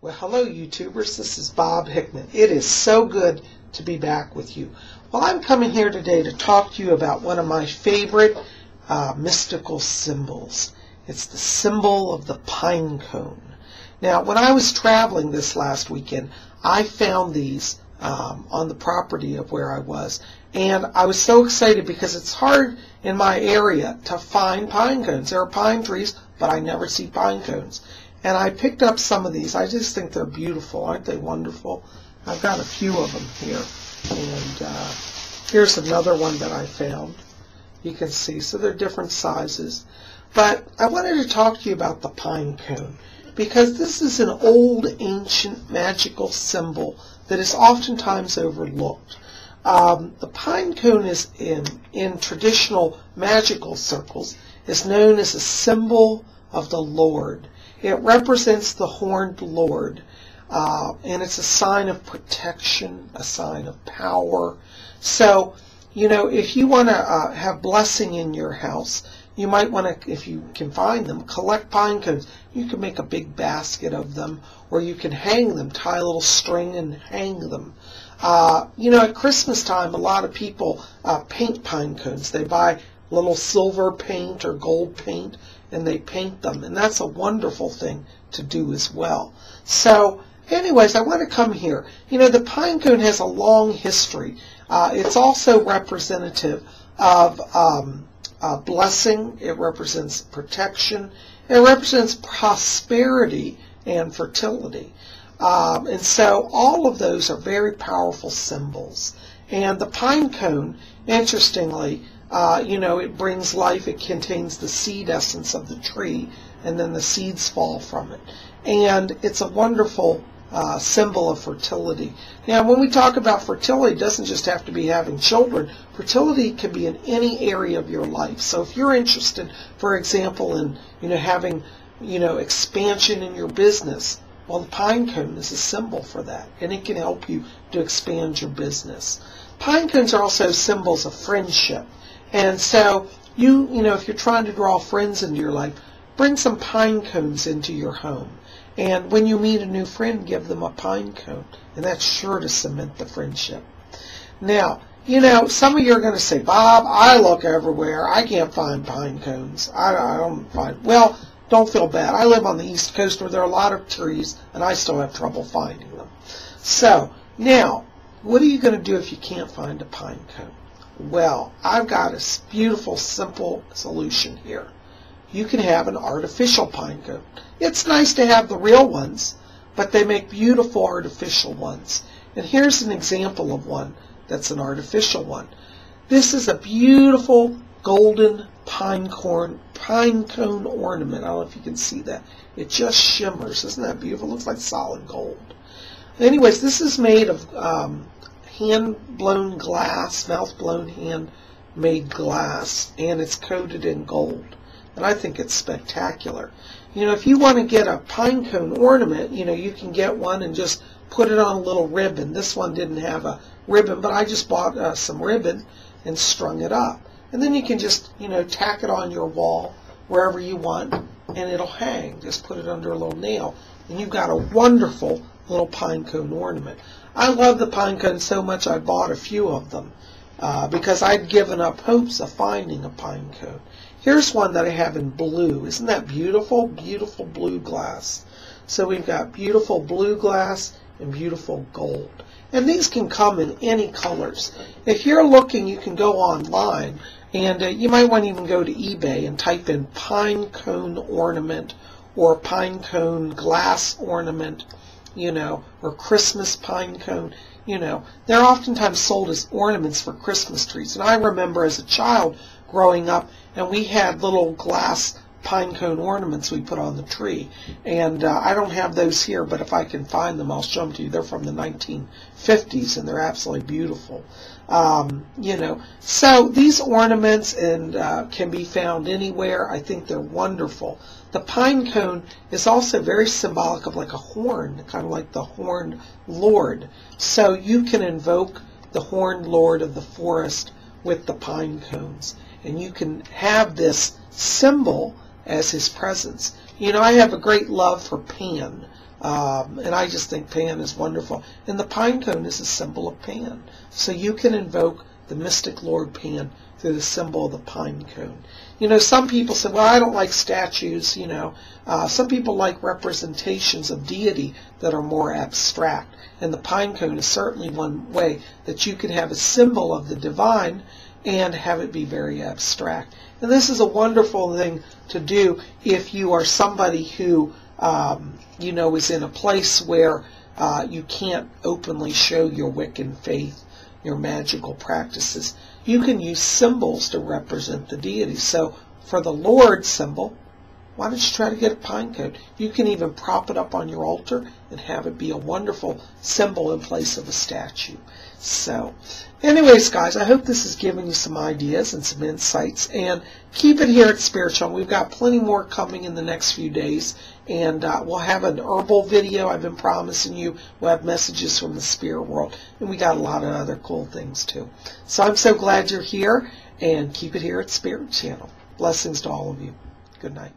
Well, hello YouTubers, this is Bob Hickman. It is so good to be back with you. Well, I'm coming here today to talk to you about one of my favorite mystical symbols. It's the symbol of the pine cone. Now, when I was traveling this last weekend, I found these on the property of where I was. And I was so excited because it's hard in my area to find pine cones. There are pine trees, but I never see pine cones. And I picked up some of these. I just think they're beautiful. Aren't they wonderful? I've got a few of them here. And here's another one that I found. You can see. So they're different sizes. But I wanted to talk to you about the pine cone because this is an old, ancient, magical symbol that is oftentimes overlooked. The pine cone is in traditional magical circles is known as a symbol of the Lord. It represents the horned Lord, and it's a sign of protection, a sign of power. So, you know, if you want to have blessing in your house, you might want to, if you can find them, collect pine cones. You can make a big basket of them, or you can hang them, tie a little string and hang them. You know, at Christmas time, a lot of people paint pine cones. They buy little silver paint or gold paint, and they paint them, and that's a wonderful thing to do as well. So anyways, I want to come here. You know, the pine cone has a long history. It's also representative of blessing. It represents protection. It represents prosperity and fertility. And so all of those are very powerful symbols. And the pine cone, interestingly, you know, it brings life. It contains the seed essence of the tree, and then the seeds fall from it. And it's a wonderful symbol of fertility. Now, when we talk about fertility, it doesn't just have to be having children. Fertility can be in any area of your life. So if you're interested, for example, in, you know, having, you know, expansion in your business, well, the pine cone is a symbol for that, and it can help you to expand your business. Pine cones are also symbols of friendship. And so, you know, if you're trying to draw friends into your life, bring some pine cones into your home. And when you meet a new friend, give them a pine cone. And that's sure to cement the friendship. Now, you know, some of you are going to say, Bob, I look everywhere. I can't find pine cones. I don't find. Well, don't feel bad. I live on the East Coast where there are a lot of trees, and I still have trouble finding them. So, now, what are you going to do if you can't find a pine cone? Well, I've got a beautiful, simple solution here. You can have an artificial pine cone. It's nice to have the real ones, but they make beautiful artificial ones. And here's an example of one that's an artificial one. This is a beautiful golden pine cone ornament. I don't know if you can see that. It just shimmers. Isn't that beautiful? It looks like solid gold. Anyways, this is made of hand-blown glass, mouth-blown hand-made glass, and it's coated in gold. And I think it's spectacular. You know, if you want to get a pine cone ornament, you know, you can get one and just put it on a little ribbon. This one didn't have a ribbon, but I just bought some ribbon and strung it up. And then you can just, you know, tack it on your wall wherever you want, and it'll hang. Just put it under a little nail, and you've got a wonderful little pine cone ornament. I love the pine cone so much I bought a few of them because I'd given up hopes of finding a pine cone. Here's one that I have in blue. Isn't that beautiful? Beautiful blue glass. So we've got beautiful blue glass and beautiful gold. And these can come in any colors. If you're looking, you can go online, and you might want to even go to eBay and type in pine cone ornament or pine cone glass ornament, you know, or Christmas pine cone. You know, they're oftentimes sold as ornaments for Christmas trees. And I remember as a child growing up, and we had little glass pine cone ornaments we put on the tree. And I don't have those here, but if I can find them, I'll show them to you. They're from the 1950s, and they're absolutely beautiful. You know, so these ornaments can be found anywhere. I think they're wonderful. The pine cone is also very symbolic of like a horn, kind of like the horned Lord. So you can invoke the horned Lord of the forest with the pine cones. And you can have this symbol as his presence. You know, I have a great love for Pan, And I just think Pan is wonderful. And the pine cone is a symbol of Pan. So you can invoke the mystic Lord Pan through the symbol of the pine cone. You know, some people say, well, I don't like statues, you know. Some people like representations of deity that are more abstract. And the pine cone is certainly one way that you can have a symbol of the divine and have it be very abstract. And this is a wonderful thing to do if you are somebody who, you know, is in a place where you can't openly show your Wiccan faith, your magical practices. You can use symbols to represent the deity. So for the Lord symbol, why don't you try to get a pine cone? You can even prop it up on your altar and have it be a wonderful symbol in place of a statue. So anyways, guys, I hope this has given you some ideas and some insights. And keep it here at Spiritual. We've got plenty more coming in the next few days. And we'll have an herbal video I've been promising you. We'll have messages from the spirit world. And we got a lot of other cool things too. So I'm so glad you're here. And keep it here at Spirit Channel. Blessings to all of you. Good night.